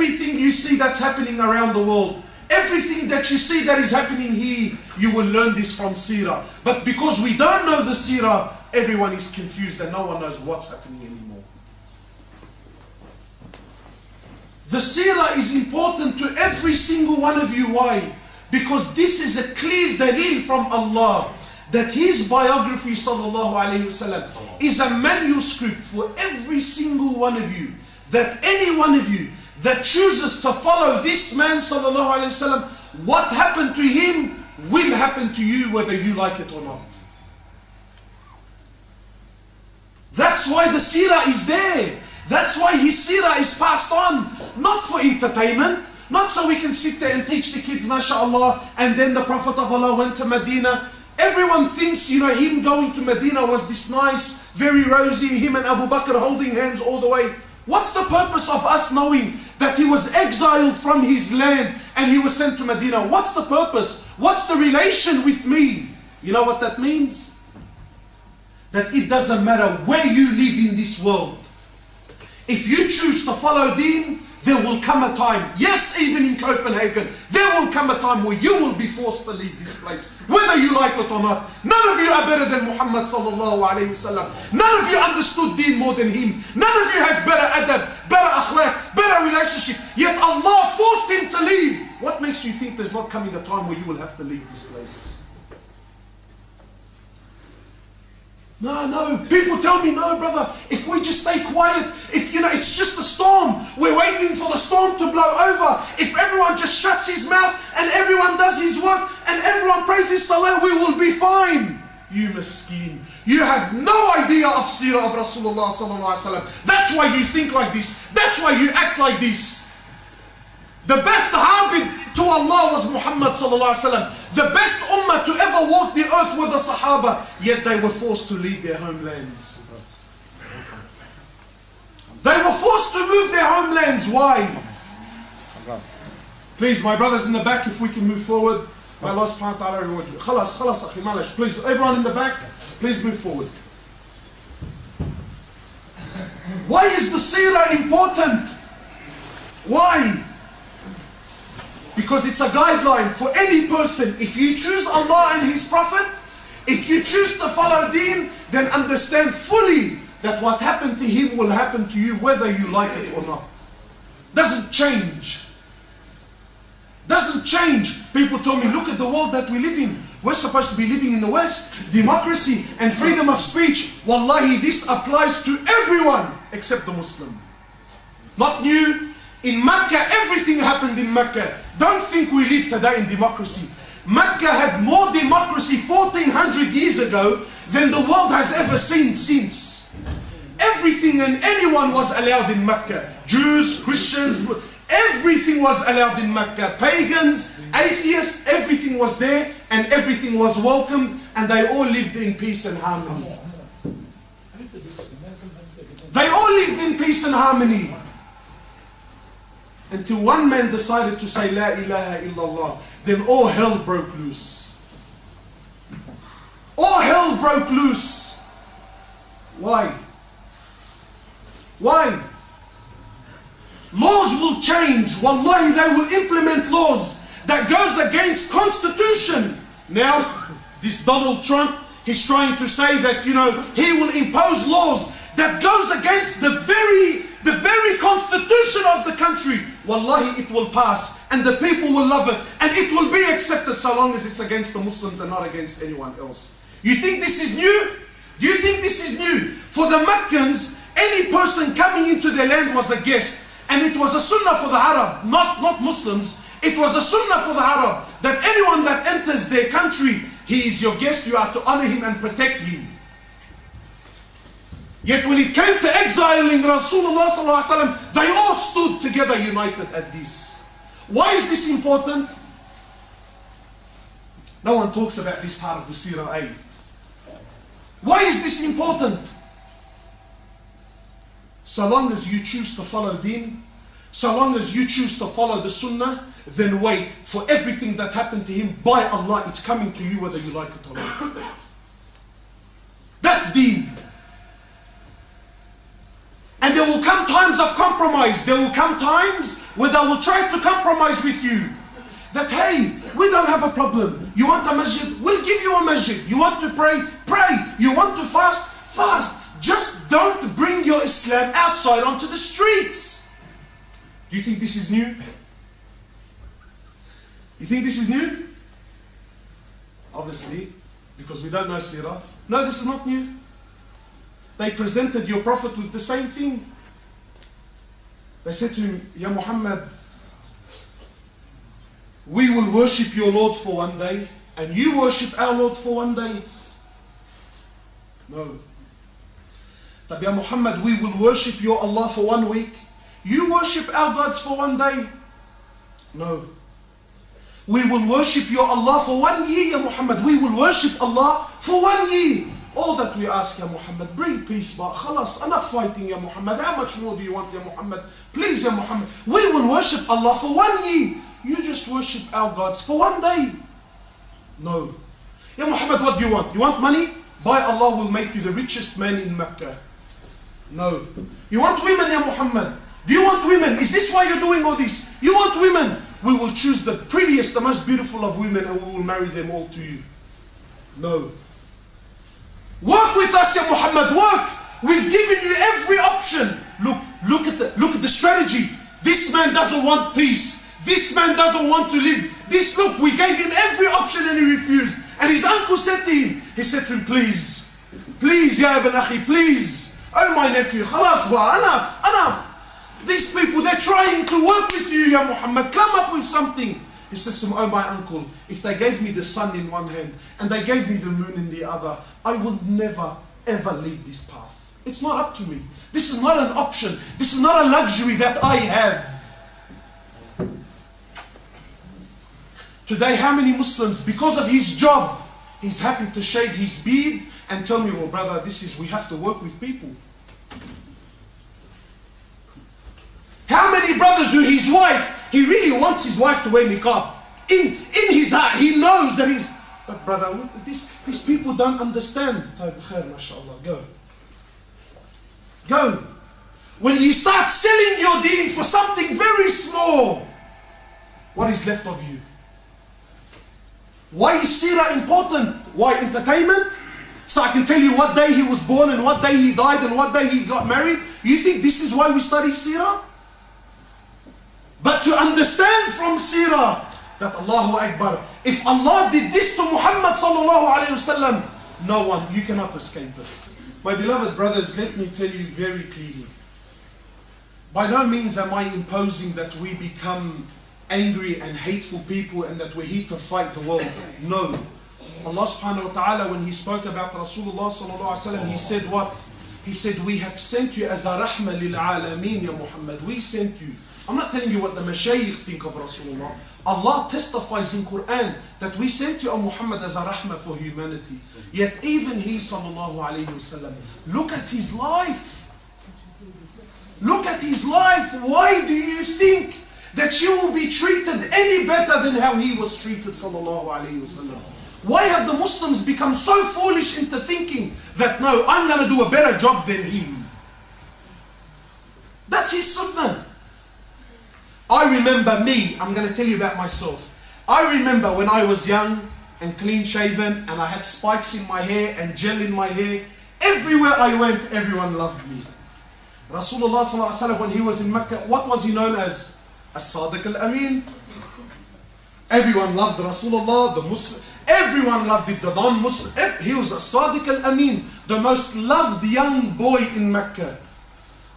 everything you see that's happening around the world, everything that you see that is happening here, you will learn this from seerah. But because we don't know the seerah, everyone is confused and no one knows what's happening anymore. The seerah is important to every single one of you. Why? Because this is a clear dalil from Allah that His biography sallallahu alayhi wasallam is a manuscript for every single one of you. That any one of you that chooses to follow this man sallallahu alayhi wasallam, what happened to him will happen to you whether you like it or not. That's why the seerah is there. That's why his seerah is passed on. Not for entertainment, not so we can sit there and teach the kids, mashallah, and then the Prophet of Allah went to Medina. Everyone thinks, him going to Medina was this nice, very rosy, him and Abu Bakr holding hands all the way. What's the purpose of us knowing that he was exiled from his land and he was sent to Medina? What's the purpose? What's the relation with me? You know what that means? That it doesn't matter where you live in this world. If you choose to follow Deen, there will come a time, yes, even in Copenhagen, there will come a time where you will be forced to leave this place, whether you like it or not. None of you are better than Muhammad sallallahu alayhi wasallam. None of you understood Deen more than him. None of you has better adab, better akhlaq, better relationship. Yet Allah forced him to leave. What makes you think there's not coming a time where you will have to leave this place? No, people tell me, no brother, if we just stay quiet, it's just a storm, we're waiting for the storm to blow over. If everyone just shuts his mouth and everyone does his work and everyone prays his salah, we will be fine. You miskeen, you have no idea of seerah of Rasulullah sallallahu alaihi wasallam. That's why you think like this, that's why you act like this. The best habib to Allah was Muhammad sallallahu alaihi wasallam. The best ummah to ever walk the earth were the Sahaba. Yet they were forced to leave their homelands. They were forced to move their homelands. Why? Please, my brothers in the back, if we can move forward. May Allah subhanahu wa ta'ala reward you. Khalas, akhi, malash. Please, everyone in the back, please move forward. Why is the seerah important? Why? Because it's a guideline for any person. If you choose Allah and His Prophet, if you choose to follow Deen, then understand fully that what happened to him will happen to you whether you like it or not. Doesn't change. Doesn't change. People told me, look at the world that we live in. We're supposed to be living in the West, democracy and freedom of speech. Wallahi, this applies to everyone except the Muslim. Not new. In Mecca, everything happened in Mecca. Don't think we live today in democracy. Mecca had more democracy 1400 years ago than the world has ever seen since. Everything and anyone was allowed in Mecca. Jews, Christians, everything was allowed in Mecca. Pagans, atheists, everything was there and everything was welcomed and they all lived in peace and harmony. They all lived in peace and harmony. Until one man decided to say La ilaha illallah, then all hell broke loose. All hell broke loose. Why? Why? Laws will change. Wallahi, they will implement laws that goes against constitution. Now, this Donald Trump, he's trying to say that, he will impose laws that goes against the very constitution of the country. Wallahi, it will pass and the people will love it and it will be accepted so long as it's against the Muslims and not against anyone else. You think this is new? Do you think this is new? For the Meccans, any person coming into their land was a guest, and it was a sunnah for the Arab, not Muslims. It was a sunnah for the Arab that anyone that enters their country, he is your guest, you are to honor him and protect him. Yet when it came to exiling Rasulullah sallallahu alaihi wasallam, they all stood together united at this. Why is this important? No one talks about this part of the seerah, eh? Why is this important? So long as you choose to follow Deen, so long as you choose to follow the Sunnah, then wait for everything that happened to him. By Allah, it's coming to you whether you like it or not. That's Deen. And there will come times of compromise. There will come times where they will try to compromise with you. That, hey, we don't have a problem. You want a masjid? We'll give you a masjid. You want to pray? Pray. You want to fast? Fast. Just don't bring your Islam outside onto the streets. Do you think this is new? You think this is new? Obviously, because we don't know Sirah. No, this is not new. They presented your Prophet with the same thing. They said to him, Ya Muhammad, we will worship your Lord for one day, and you worship our Lord for one day. No. But Ya Muhammad, we will worship your Allah for 1 week. You worship our gods for 1 day. No. We will worship your Allah for 1 year, Ya Muhammad. We will worship Allah for 1 year. All that we ask, Ya Muhammad, bring peace, but khalas, enough fighting, Ya Muhammad. How much more do you want, Ya Muhammad? Please, Ya Muhammad. We will worship Allah for 1 year. You just worship our gods for 1 day. No. Ya Muhammad, what do you want? You want money? By Allah will make you the richest man in Mecca. No. You want women, Ya Muhammad? Do you want women? Is this why you're doing all this? You want women? We will choose the prettiest, the most beautiful of women, and we will marry them all to you. No. Work with us, Ya Muhammad, work. We've given you every option. Look at the strategy. This man doesn't want peace. This man doesn't want to live. Look, we gave him every option and he refused. And his uncle said to him, please, Ya Ibn Akhi, please. Oh my nephew, khalas ba, enough. These people, they're trying to work with you, Ya Muhammad. Come up with something. He says to him, oh my uncle, if they gave me the sun in one hand and they gave me the moon in the other, I will never ever leave this path. It's not up to me. This is not an option. This is not a luxury that I have. Today, how many Muslims, because of his job, he's happy to shave his beard and tell me, well, brother, we have to work with people. How many brothers who his wife, he really wants his wife to wear niqab. In his heart, he knows that he's, but brother, these people don't understand. Go. When you start selling your deen for something very small, what is left of you? Why is Sirah important? Why entertainment? So I can tell you what day he was born and what day he died and what day he got married. You think this is why we study Sirah? But to understand from Sirah that Allahu Akbar, if Allah did this to Muhammad sallallahu alayhi wasallam, no one, you cannot escape it. My beloved brothers, let me tell you very clearly. By no means am I imposing that we become angry and hateful people and that we're here to fight the world. No. Allah subhanahu wa ta'ala, when he spoke about Rasulullah sallallahu alayhi wa sallam, he said what? He said, we have sent you as a rahmah lil alameen, Ya Muhammad. We sent you. I'm not telling you what the mashayikh think of Rasulullah. Allah testifies in Quran that we sent you, O Muhammad, as a rahmah for humanity. Yet even he sallallahu alayhi wa sallam, look at his life. Look at his life. Why do you think that you will be treated any better than how he was treated sallallahu alayhi wa sallam? Why have the Muslims become so foolish into thinking that no, I'm going to do a better job than him? That's his sunnah. I remember me, I'm going to tell you about myself. I remember when I was young and clean shaven and I had spikes in my hair and gel in my hair. Everywhere I went, everyone loved me. Rasulullah sallallahu alaihi wasallam, when he was in Mecca, what was he known as? As-Sadiq al-Amin. Everyone loved Rasulullah, the Muslim. Everyone loved it, the non-Muslim. He was As-Sadiq al-Amin, the most loved young boy in Mecca.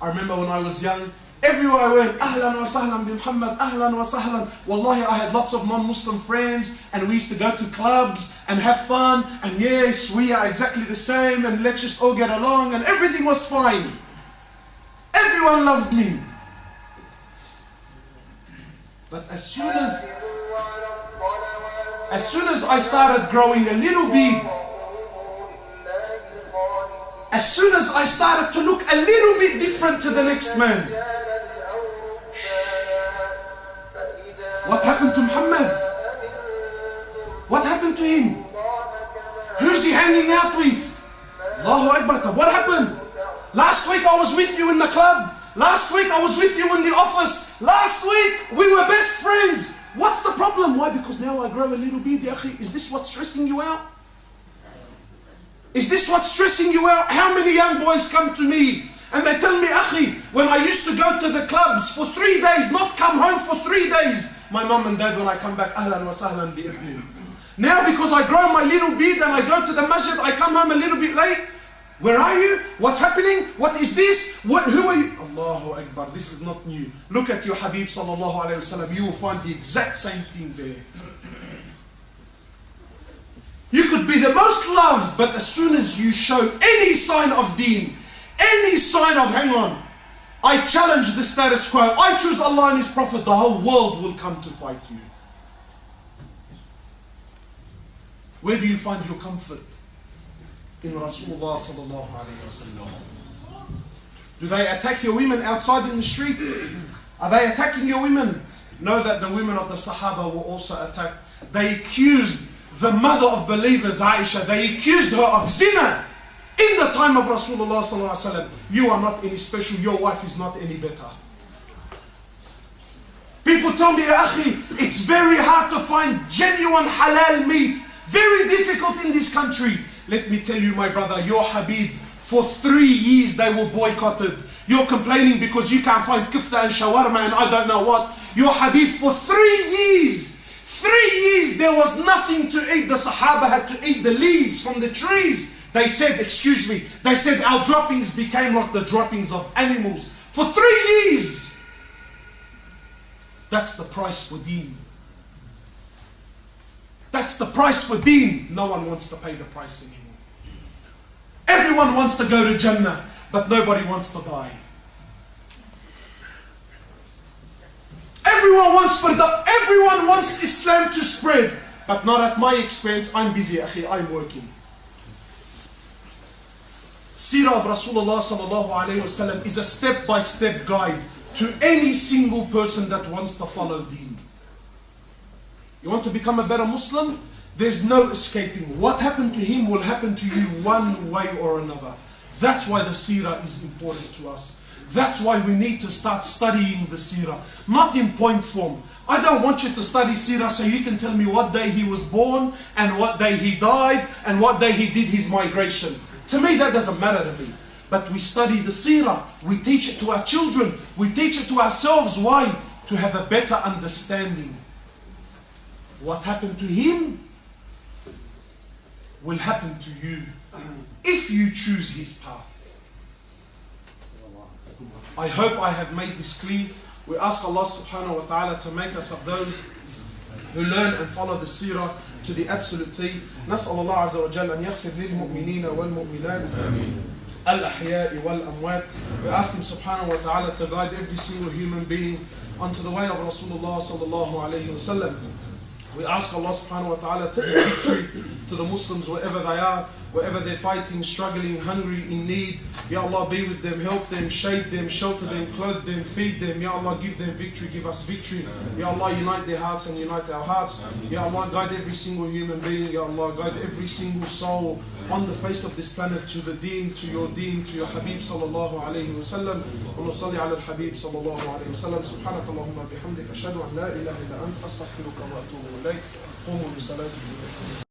I remember when I was young, everywhere I went, Ahlan wa sahlan bi Muhammad, Ahlan wa sahlan. Wallahi, I had lots of non-Muslim friends and we used to go to clubs and have fun. And yes, we are exactly the same and let's just all get along and everything was fine. Everyone loved me. But as soon as I started growing a little bit, as soon as I started to look a little bit different to the next man, what happened to Muhammad? What happened to him? Who's he hanging out with? Allahu Akbar. What happened? Last week I was with you in the club. Last week I was with you in the office. Last week why? Because now I grow a little beard, ya akhi. Is this what's stressing you out? Is this what's stressing you out? How many young boys come to me and they tell me, akhi, when I used to go to the clubs for 3 days, not come home for 3 days, my mom and dad, when I come back, ahlan wa sahlan bi ibni. Now because I grow my little beard and I go to the masjid, I come home a little bit late. Where are you? What's happening? What is this? Who are you? Allahu Akbar, this is not new. Look at your Habib sallallahu alayhi wa sallam. You will find the exact same thing there. You could be the most loved, but as soon as you show any sign of deen, any sign of, hang on, I challenge the status quo, I choose Allah and His Prophet, the whole world will come to fight you. Where do you find your comfort? In Rasulullah sallallahu alayhi wa sallam. Do they attack your women outside in the street? Are they attacking your women? Know that the women of the Sahaba were also attacked. They accused the mother of believers, Aisha, they accused her of zina in the time of Rasulullah sallallahu alaihi wasallam. You are not any special, your wife is not any better. People tell me, akhi, it's very hard to find genuine halal meat. Very difficult in this country. Let me tell you, my brother, your Habib, for 3 years they were boycotted. You're complaining because you can't find kifta and shawarma and I don't know what. Your Habib, for 3 years, 3 years, there was nothing to eat. The Sahaba had to eat the leaves from the trees. They said, excuse me, they said our droppings became like the droppings of animals. For 3 years. That's the price for deen. That's the price for deen. No one wants to pay the price anymore. Everyone wants to go to Jannah, but nobody wants to die. Everyone wants Islam to spread, but not at my expense. I'm busy, akhi, I'm working. Seerah of Rasulullah sallallahu alayhi wa sallam is a step-by-step guide to any single person that wants to follow deen. You want to become a better Muslim? There's no escaping. What happened to him will happen to you one way or another. That's why the seerah is important to us. That's why we need to start studying the seerah. Not in point form. I don't want you to study seerah so you can tell me what day he was born and what day he died and what day he did his migration. To me that doesn't matter to me. But we study the seerah. We teach it to our children. We teach it to ourselves. Why? To have a better understanding. What happened to him will happen to you if you choose his path. I hope I have made this clear. We ask Allah subhanahu wa ta'ala to make us of those who learn and follow the seerah to the absolute T. نسأل الله عز وجل أن يغفر للمؤمنين والمؤمنات الأحياء والأموات. We ask Him subhanahu wa ta'ala to guide every single human being onto the way of Rasulullah sallallahu alayhi wa sallam. We ask Allah subhanahu wa ta'ala to give victory to the Muslims wherever they are, wherever they're fighting, struggling, hungry, in need. Ya Allah, be with them, help them, shade them, shelter them, clothe them, feed them. Ya Allah, give them victory, give us victory. Ya Allah, unite their hearts and unite our hearts. Ya Allah, guide every single human being. Ya Allah, guide every single soul on the face of this planet to the deen, to your Habib sallallahu alayhi wa sallam. Wa nusalli ala al-Habib sallallahu alayhi wa sallam. Subhanaka Allahumma bihamdik. Ashhadu an la ilaha illa ant. Astaghfiruka wa atubu ilayk. قوموا بصلاتكم.